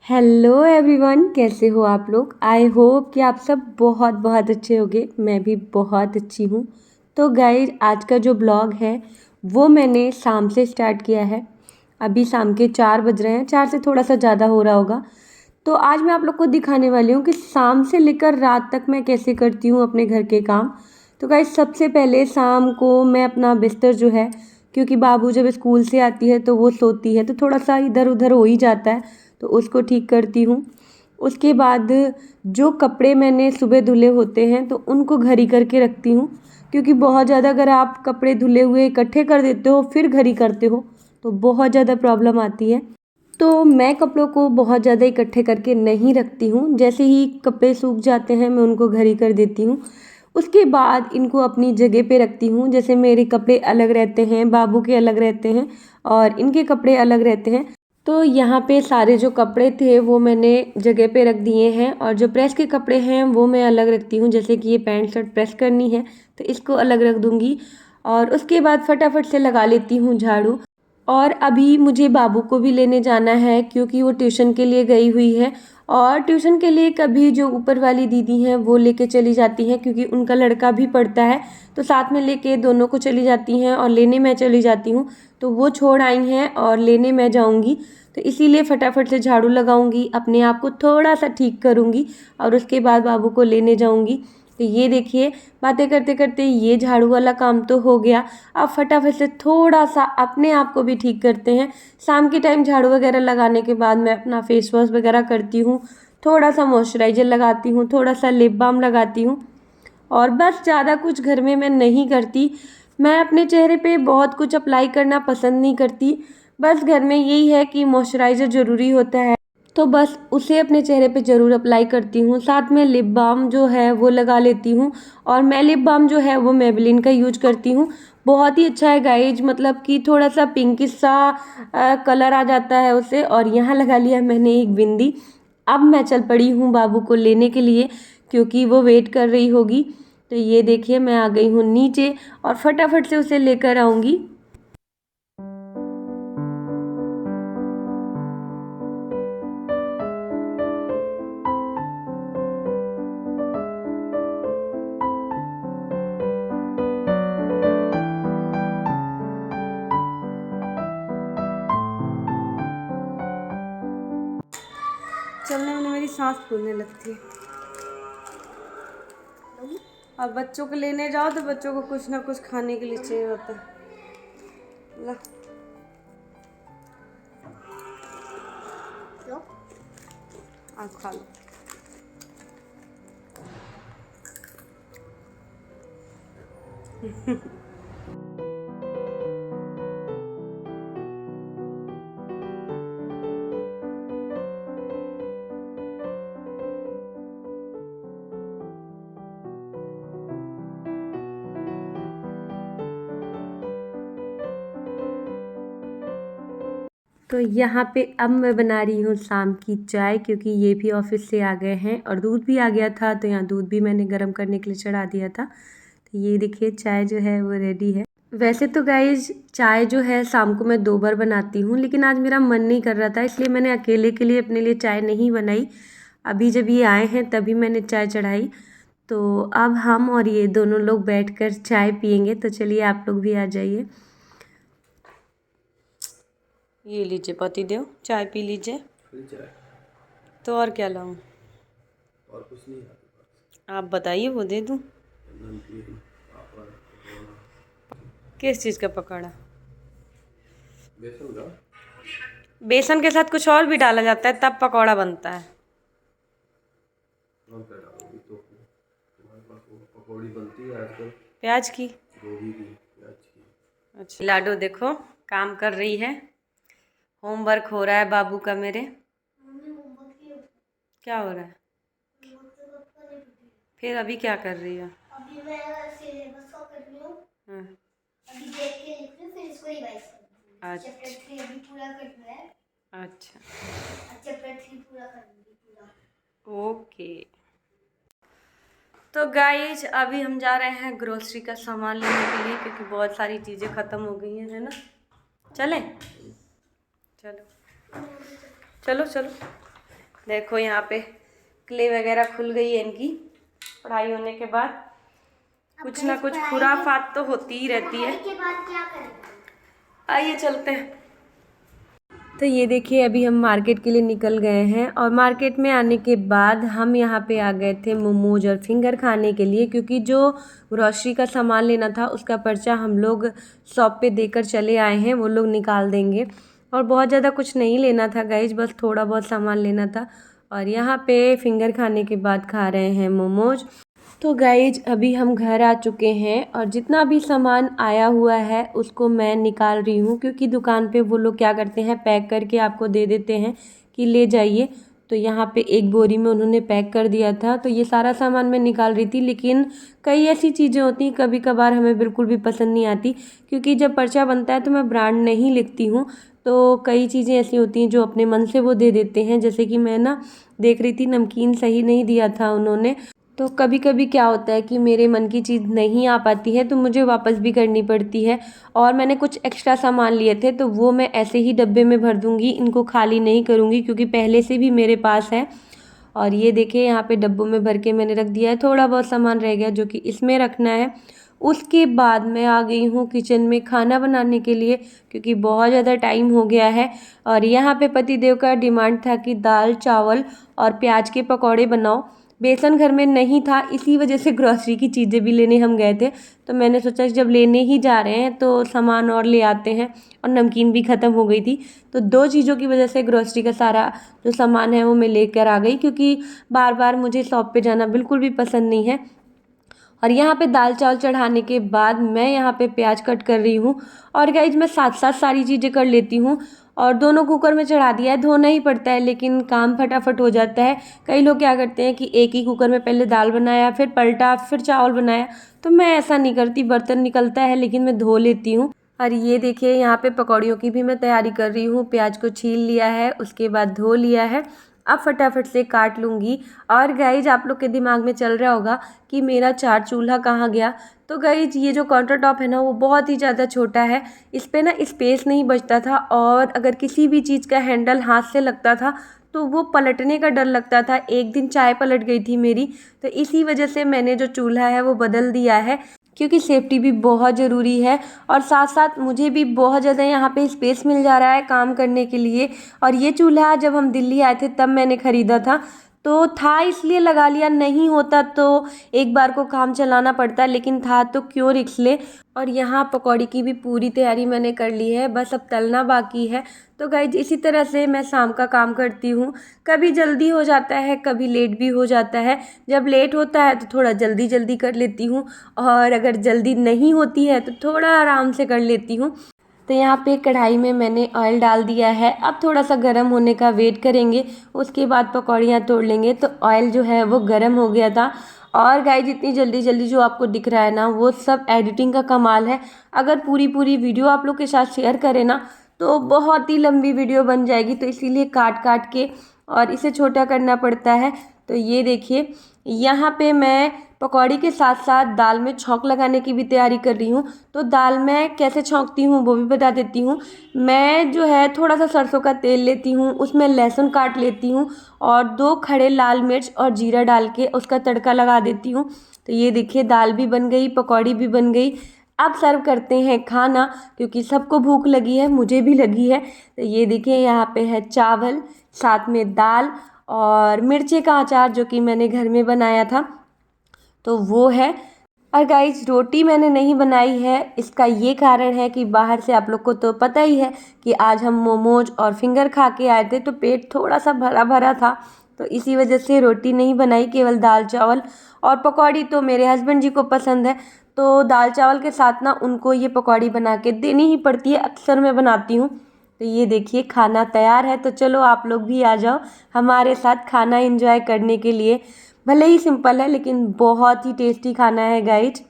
Hello everyone, कैसे हो आप लोग। आई होप कि आप सब बहुत बहुत अच्छे होंगे। मैं भी बहुत अच्छी हूँ। तो गाइस, आज का जो ब्लॉग है वो मैंने शाम से स्टार्ट किया है। अभी शाम के 4 बज रहे हैं, 4 से थोड़ा सा ज़्यादा हो रहा होगा। तो आज मैं आप लोग को दिखाने वाली हूँ कि शाम से लेकर रात तक मैं कैसे करती हूँ अपने घर के काम। तो गाइस, सबसे पहले शाम को मैं अपना बिस्तर जो है, क्योंकि बाबू जब स्कूल से आती है तो वो सोती है तो थोड़ा सा इधर उधर हो ही जाता है, तो उसको ठीक करती हूँ। उसके बाद जो कपड़े मैंने सुबह धुले होते हैं तो उनको घड़ी करके रखती हूँ, क्योंकि बहुत ज़्यादा अगर आप कपड़े धुले हुए इकट्ठे कर देते हो फिर घड़ी करते हो तो बहुत ज़्यादा प्रॉब्लम आती है। तो मैं कपड़ों को बहुत ज़्यादा इकट्ठे करके नहीं रखती हूँ। जैसे ही कपड़े सूख जाते हैं मैं उनको घड़ी कर देती हूँ। उसके बाद इनको अपनी जगह पे रखती हूँ। जैसे मेरे कपड़े अलग रहते हैं, बाबू के अलग रहते हैं और इनके कपड़े अलग रहते हैं। तो यहाँ पे सारे जो कपड़े थे वो मैंने जगह पे रख दिए हैं, और जो प्रेस के कपड़े हैं वो मैं अलग रखती हूँ। जैसे कि ये पैंट शर्ट प्रेस करनी है तो इसको अलग रख दूँगी, और उसके बाद फटाफट से लगा लेती हूँ झाड़ू। और अभी मुझे बाबू को भी लेने जाना है, क्योंकि वो ट्यूशन के लिए गई हुई है। और ट्यूशन के लिए कभी जो ऊपर वाली दीदी हैं वो लेके चली जाती हैं, क्योंकि उनका लड़का भी पढ़ता है तो साथ में लेके दोनों को चली जाती हैं, और लेने मैं चली जाती हूँ। तो वो छोड़ आई हैं और लेने मैं जाऊँगी, तो इसीलिए फटाफट से झाड़ू लगाऊंगी, अपने आप को थोड़ा सा ठीक करूँगी और उसके बाद बाबू को लेने जाऊँगी। तो ये देखिए, बातें करते करते ये झाड़ू वाला काम तो हो गया। अब फटाफट से थोड़ा सा अपने आप को भी ठीक करते हैं। शाम के टाइम झाड़ू वगैरह लगाने के बाद मैं अपना फेस वॉश वगैरह करती हूँ, थोड़ा सा मॉइस्चराइज़र लगाती हूँ, थोड़ा सा लिप बाम लगाती हूँ, और बस ज़्यादा कुछ घर में मैं नहीं करती। मैं अपने चेहरे पे बहुत कुछ अप्लाई करना पसंद नहीं करती। बस घर में यही है कि मॉइस्चराइज़र ज़रूरी होता है तो बस उसे अपने चेहरे पे ज़रूर अप्लाई करती हूँ। साथ में लिप बाम जो है वो लगा लेती हूँ, और मैं लिप बाम जो है वो मेबेलिन का यूज करती हूँ। बहुत ही अच्छा है गाइज, मतलब कि थोड़ा सा पिंकिश सा कलर आ जाता है उसे। और यहाँ लगा लिया मैंने एक बिंदी। अब मैं चल पड़ी हूँ बाबू को लेने के लिए, क्योंकि वो वेट कर रही होगी। तो ये देखिए, मैं आ गई हूँ नीचे और फटाफट से उसे लेकर आऊँगी। चलने में मेरी सांस फूलने लगती है। और बच्चों को लेने जाओ तो बच्चों को कुछ ना कुछ खाने के लिए चाहिए होता है। ला, आप खा लो। तो यहाँ पे अब मैं बना रही हूँ शाम की चाय, क्योंकि ये भी ऑफिस से आ गए हैं और दूध भी आ गया था, तो यहाँ दूध भी मैंने गर्म करने के लिए चढ़ा दिया था। तो ये देखिए, चाय जो है वो रेडी है। वैसे तो गाइज, चाय जो है शाम को मैं 2 बार बनाती हूँ, लेकिन आज मेरा मन नहीं कर रहा था, इसलिए मैंने अकेले के लिए अपने लिए चाय नहीं बनाई। अभी जब ये आए हैं तभी मैंने चाय चढ़ाई। तो अब हम और ये दोनों लोग बैठकर चाय पियेंगे। तो चलिए, आप लोग भी आ जाइए। ये लीजिए पति देव, चाय पी लीजिए। तो और क्या लाऊं? और कुछ नहीं है? आप बताइए, वो दे दूं। किस चीज़ का पकौड़ा? बेसन का। बेसन के साथ कुछ और भी डाला जाता है तब पकौड़ा बनता है। और क्या डालोगी? तो तुम्हारे पास वो पकौड़ी बनती है आजकल, प्याज की। गोभी की, प्याज की। अच्छा, लाडो देखो काम कर रही है। होमवर्क हो रहा है बाबू का मेरे। क्या हो रहा है? फिर अभी क्या कर रही है? अभी मैं सिलेबस को कर रही हूँ। हाँ। अभी देख के लिख रही हूँ, फिर इसको रिवाइज कर रही हूँ। अच्छा चैप्टर 3 अभी पूरा करना है। अच्छा, चैप्टर 3 पूरा करूँगी पूरा। ओके। तो गाइज, अभी हम जा रहे हैं ग्रोसरी का सामान लेने के लिए, क्योंकि बहुत सारी चीज़ें ख़त्म हो गई हैं, है ना। चलें? चलो चलो चलो। देखो यहाँ पे क्ले वगैरह खुल गई है इनकी पढ़ाई होने के बाद। कुछ ना कुछ खुराफात तो होती ही रहती है। के बाद क्या करेंगे? आइए चलते हैं। तो ये देखिए अभी हम मार्केट के लिए निकल गए हैं और मार्केट में आने के बाद हम यहाँ पे आ गए थे मोमोज और फिंगर खाने के लिए, क्योंकि जो ग्रॉसरी का सामान लेना था उसका पर्चा हम लोग शॉप पे देकर चले आए हैं, वो लोग निकाल देंगे। और बहुत ज़्यादा कुछ नहीं लेना था गाइज, बस थोड़ा बहुत सामान लेना था। और यहाँ पे फिंगर खाने के बाद खा रहे हैं मोमोज। तो गाइज अभी हम घर आ चुके हैं और जितना भी सामान आया हुआ है उसको मैं निकाल रही हूँ, क्योंकि दुकान पे वो लोग क्या करते हैं पैक करके आपको दे देते हैं कि ले जाइए। तो यहाँ पे एक बोरी में उन्होंने पैक कर दिया था, तो ये सारा सामान मैं निकाल रही थी। लेकिन कई ऐसी चीज़ें होती हैं कभी कभार हमें बिल्कुल भी पसंद नहीं आती, क्योंकि जब पर्चा बनता है तो मैं ब्रांड नहीं लिखती हूँ। तो कई चीज़ें ऐसी होती हैं जो अपने मन से वो दे देते हैं। जैसे कि मैं ना देख रही थी नमकीन सही नहीं दिया था उन्होंने, तो कभी कभी क्या होता है कि मेरे मन की चीज़ नहीं आ पाती है तो मुझे वापस भी करनी पड़ती है। और मैंने कुछ एक्स्ट्रा सामान लिए थे तो वो मैं ऐसे ही डब्बे में भर दूँगी, इनको खाली नहीं करूँगी क्योंकि पहले से भी मेरे पास है। और ये देखिए यहाँ पे डब्बों में भर के मैंने रख दिया है, थोड़ा बहुत सामान रह गया जो कि इसमें रखना है। उसके बाद मैं आ गई हूँ किचन में खाना बनाने के लिए, क्योंकि बहुत ज़्यादा टाइम हो गया है। और यहाँ पे पतिदेव का डिमांड था कि दाल चावल और प्याज के पकौड़े बनाओ। बेसन घर में नहीं था, इसी वजह से ग्रॉसरी की चीज़ें भी लेने हम गए थे। तो मैंने सोचा जब लेने ही जा रहे हैं तो सामान और ले आते हैं। और नमकीन भी ख़त्म हो गई थी, तो दो चीज़ों की वजह से ग्रॉसरी का सारा जो सामान है वो मैं लेकर आ गई, क्योंकि बार बार मुझे शॉप पे जाना बिल्कुल भी पसंद नहीं है। और यहाँ पे दाल चावल चढ़ाने के बाद मैं यहाँ पे प्याज कट कर रही हूँ। और गाइज मैं साथ साथ सारी चीज़ें कर लेती हूँ और दोनों कुकर में चढ़ा दिया है। धोना ही पड़ता है लेकिन काम फटाफट हो जाता है। कई लोग क्या करते हैं कि एक ही कुकर में पहले दाल बनाया, फिर पलटा, फिर चावल बनाया। तो मैं ऐसा नहीं करती, बर्तन निकलता है लेकिन मैं धो लेती हूँ। और ये देखिए यहाँ पे पकौड़ियों की भी मैं तैयारी कर रही हूँ। प्याज को छील लिया है, उसके बाद धो लिया है, अब फटाफट से काट लूँगी। और गाइज आप लोग के दिमाग में चल रहा होगा कि मेरा 4 चूल्हा कहाँ गया। तो गाइज ये जो काउंटर टॉप है ना वो बहुत ही ज़्यादा छोटा है, इस पर ना स्पेस नहीं बचता था। और अगर किसी भी चीज़ का हैंडल हाथ से लगता था तो वो पलटने का डर लगता था। एक दिन चाय पलट गई थी मेरी, तो इसी वजह से मैंने जो चूल्हा है वो बदल दिया है, क्योंकि सेफ्टी भी बहुत ज़रूरी है। और साथ साथ मुझे भी बहुत ज़्यादा यहाँ पे स्पेस मिल जा रहा है काम करने के लिए। और ये चूल्हा जब हम दिल्ली आए थे तब मैंने ख़रीदा था, तो था इसलिए लगा लिया। नहीं होता तो एक बार को काम चलाना पड़ता, लेकिन था तो क्यों रिस्क ले। और यहाँ पकौड़ी की भी पूरी तैयारी मैंने कर ली है, बस अब तलना बाकी है। तो गाइज इसी तरह से मैं शाम का काम करती हूँ। कभी जल्दी हो जाता है, कभी लेट भी हो जाता है। जब लेट होता है तो थोड़ा जल्दी जल्दी कर लेती हूँ, और अगर जल्दी नहीं होती है तो थोड़ा आराम से कर लेती हूँ। तो यहाँ पे कढ़ाई में मैंने ऑयल डाल दिया है, अब थोड़ा सा गर्म होने का वेट करेंगे, उसके बाद पकौड़ियाँ तोड़ लेंगे। तो ऑयल जो है वो गर्म हो गया था। और गाइस इतनी जल्दी जल्दी जो आपको दिख रहा है ना वो सब एडिटिंग का कमाल है। अगर पूरी पूरी वीडियो आप लोग के साथ शेयर करें ना तो बहुत ही लंबी वीडियो बन जाएगी, तो इसीलिए काट काट के और इसे छोटा करना पड़ता है। तो ये देखिए यहाँ पे मैं पकौड़ी के साथ साथ दाल में छौंक लगाने की भी तैयारी कर रही हूँ। तो दाल मैं कैसे छौंकती हूँ वो भी बता देती हूँ। मैं जो है थोड़ा सा सरसों का तेल लेती हूँ, उसमें लहसुन काट लेती हूँ और 2 खड़े लाल मिर्च और जीरा डाल के उसका तड़का लगा देती हूँ। तो ये देखिए दाल भी बन गई, पकौड़ी भी बन गई। अब सर्व करते हैं खाना, क्योंकि सबको भूख लगी है, मुझे भी लगी है। तो ये देखिए यहाँ पे है चावल, साथ में दाल और मिर्ची का अचार जो कि मैंने घर में बनाया था, तो वो है। और गाइज रोटी मैंने नहीं बनाई है, इसका ये कारण है कि बाहर से आप लोग को तो पता ही है कि आज हम मोमोज और फिंगर खा के आए थे, तो पेट थोड़ा सा भरा भरा था, तो इसी वजह से रोटी नहीं बनाई, केवल दाल चावल। और पकौड़ी तो मेरे हस्बैंड जी को पसंद है, तो दाल चावल के साथ ना उनको ये पकौड़ी बना के देनी ही पड़ती है, अक्सर मैं बनाती हूँ। तो ये देखिए खाना तैयार है, तो चलो आप लोग भी आ जाओ हमारे साथ खाना एंजॉय करने के लिए। भले ही सिंपल है लेकिन बहुत ही टेस्टी खाना है गाइज।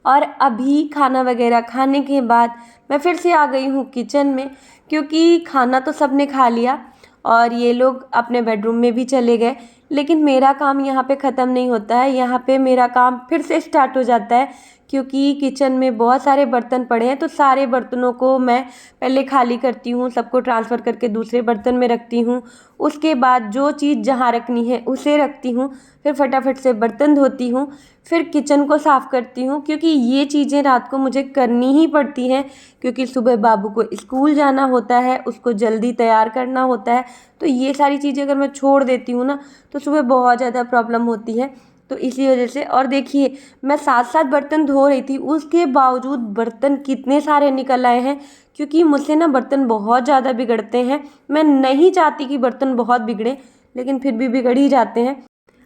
और अभी खाना वगैरह खाने के बाद मैं फिर से आ गई हूँ किचन में, क्योंकि खाना तो सबने खा लिया और ये लोग अपने बेडरूम में भी चले गए। लेकिन मेरा काम यहाँ पे ख़त्म नहीं होता है, यहाँ पे मेरा काम फिर से स्टार्ट हो जाता है, क्योंकि किचन में बहुत सारे बर्तन पड़े हैं। तो सारे बर्तनों को मैं पहले खाली करती हूँ, सबको ट्रांसफ़र करके दूसरे बर्तन में रखती हूँ। उसके बाद जो चीज़ जहाँ रखनी है उसे रखती हूँ, फिर फटाफट से बर्तन धोती हूँ, फिर किचन को साफ़ करती हूँ, क्योंकि ये चीज़ें रात को मुझे करनी ही पड़ती हैं, क्योंकि सुबह बाबू को स्कूल जाना होता है, उसको जल्दी तैयार करना होता है। तो ये सारी चीज़ें अगर मैं छोड़ देती हूँ ना, तो सुबह बहुत ज़्यादा प्रॉब्लम होती है। तो इसी वजह से, और देखिए मैं 7-7 बर्तन धो रही थी, उसके बावजूद बर्तन कितने सारे निकल आए हैं, क्योंकि मुझसे ना बर्तन बहुत ज़्यादा बिगड़ते हैं। मैं नहीं चाहती कि बर्तन बहुत बिगड़े, लेकिन फिर भी बिगड़ ही जाते हैं।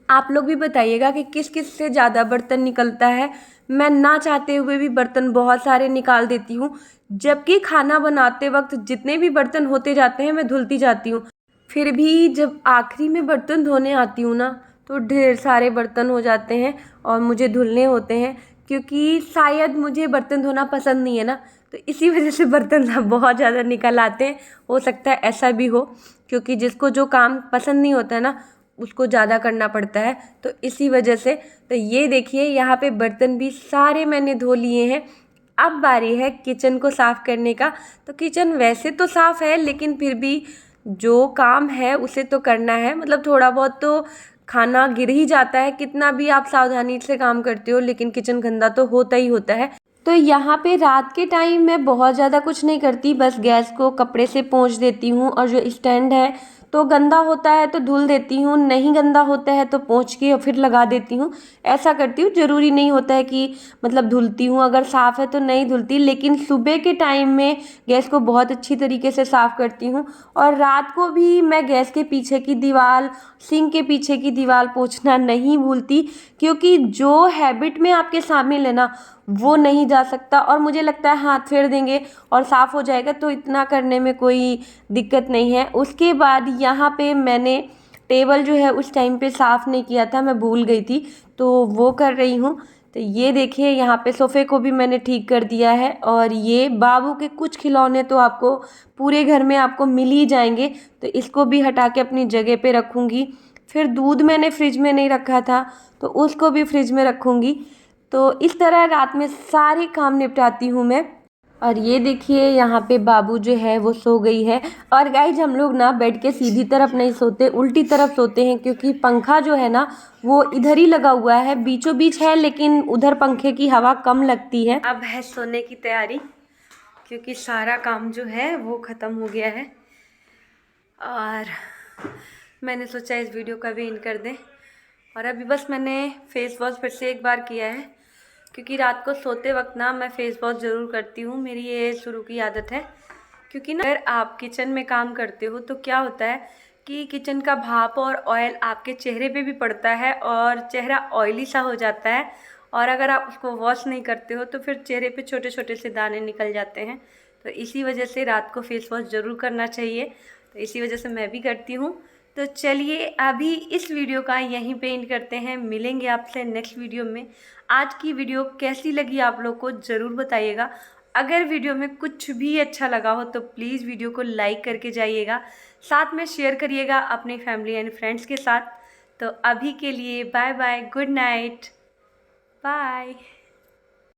आप लोग भी बताइएगा कि किस किस से ज़्यादा बर्तन निकलता है। मैं ना चाहते हुए भी बर्तन बहुत सारे निकाल देती हूँ, जबकि खाना बनाते वक्त जितने भी बर्तन होते जाते हैं मैं धुलती जाती हूँ। फिर भी जब आखिरी में बर्तन धोने आती हूँ ना, तो ढेर सारे बर्तन हो जाते हैं और मुझे धुलने होते हैं, क्योंकि शायद मुझे बर्तन धोना पसंद नहीं है ना, तो इसी वजह से बर्तन ना बहुत ज़्यादा निकल आते हैं। हो सकता है ऐसा भी हो, क्योंकि जिसको जो काम पसंद नहीं होता है ना, उसको ज़्यादा करना पड़ता है, तो इसी वजह से। तो ये देखिए यहाँ पे बर्तन भी सारे मैंने धो लिए हैं। अब बारी है किचन को साफ़ करने का। तो किचन वैसे तो साफ़ है, लेकिन फिर भी जो काम है उसे तो करना है। मतलब थोड़ा बहुत तो खाना गिर ही जाता है, कितना भी आप सावधानी से काम करते हो, लेकिन किचन गंदा तो होता ही होता है। तो यहाँ पे रात के टाइम मैं बहुत ज़्यादा कुछ नहीं करती, बस गैस को कपड़े से पोंछ देती हूँ, और जो स्टैंड है तो गंदा होता है तो धुल देती हूँ, नहीं गंदा होता है तो पोंछ के और फिर लगा देती हूँ। ऐसा करती हूँ, ज़रूरी नहीं होता है कि मतलब धुलती हूँ, अगर साफ़ है तो नहीं धुलती, लेकिन सुबह के टाइम में गैस को बहुत अच्छी तरीके से साफ़ करती हूँ। और रात को भी मैं गैस के पीछे की दीवार, सिंक के पीछे की दीवार पोंछना नहीं भूलती, क्योंकि जो हैबिट में आपके शामिल है ना, वो नहीं जा सकता। और मुझे लगता है हाथ फेर देंगे और साफ़ हो जाएगा, तो इतना करने में कोई दिक्कत नहीं है। उसके बाद यहाँ पे मैंने टेबल जो है उस टाइम पे साफ़ नहीं किया था, मैं भूल गई थी, तो वो कर रही हूँ। तो ये देखिए यहाँ पे सोफ़े को भी मैंने ठीक कर दिया है। और ये बाबू के कुछ खिलौने तो आपको पूरे घर में आपको मिल ही जाएंगे, तो इसको भी हटा के अपनी जगह पे रखूँगी। फिर दूध मैंने फ्रिज में नहीं रखा था, तो उसको भी फ्रिज में रखूँगी। तो इस तरह रात में सारे काम निपटाती हूँ मैं। और ये देखिए यहाँ पे बाबू जो है वो सो गई है। और गाइज हम लोग ना बेड के सीधी तरफ नहीं सोते, उल्टी तरफ सोते हैं, क्योंकि पंखा जो है ना वो इधर ही लगा हुआ है, बीचों बीच है, लेकिन उधर पंखे की हवा कम लगती है। अब है सोने की तैयारी, क्योंकि सारा काम जो है वो ख़त्म हो गया है। और मैंने सोचा इस वीडियो का भी एंड कर दें। और अभी बस मैंने फेस वॉश फिर से एक बार किया है, क्योंकि रात को सोते वक्त ना मैं फ़ेस वॉश ज़रूर करती हूँ, मेरी ये शुरू की आदत है। क्योंकि ना अगर आप किचन में काम करते हो तो क्या होता है कि किचन का भाप और ऑयल आपके चेहरे पे भी पड़ता है, और चेहरा ऑयली सा हो जाता है। और अगर आप उसको वॉश नहीं करते हो तो फिर चेहरे पे छोटे छोटे से दाने निकल जाते हैं। तो इसी वजह से रात को फ़ेस वॉश ज़रूर करना चाहिए, तो इसी वजह से मैं भी करती हूँ। तो चलिए अभी इस वीडियो का यहीं पे एंड करते हैं, मिलेंगे आपसे नेक्स्ट वीडियो में। आज की वीडियो कैसी लगी आप लोग को ज़रूर बताइएगा। अगर वीडियो में कुछ भी अच्छा लगा हो तो प्लीज़ वीडियो को लाइक करके जाइएगा, साथ में शेयर करिएगा अपनी फैमिली एंड फ्रेंड्स के साथ। तो अभी के लिए bye bye, good night, bye.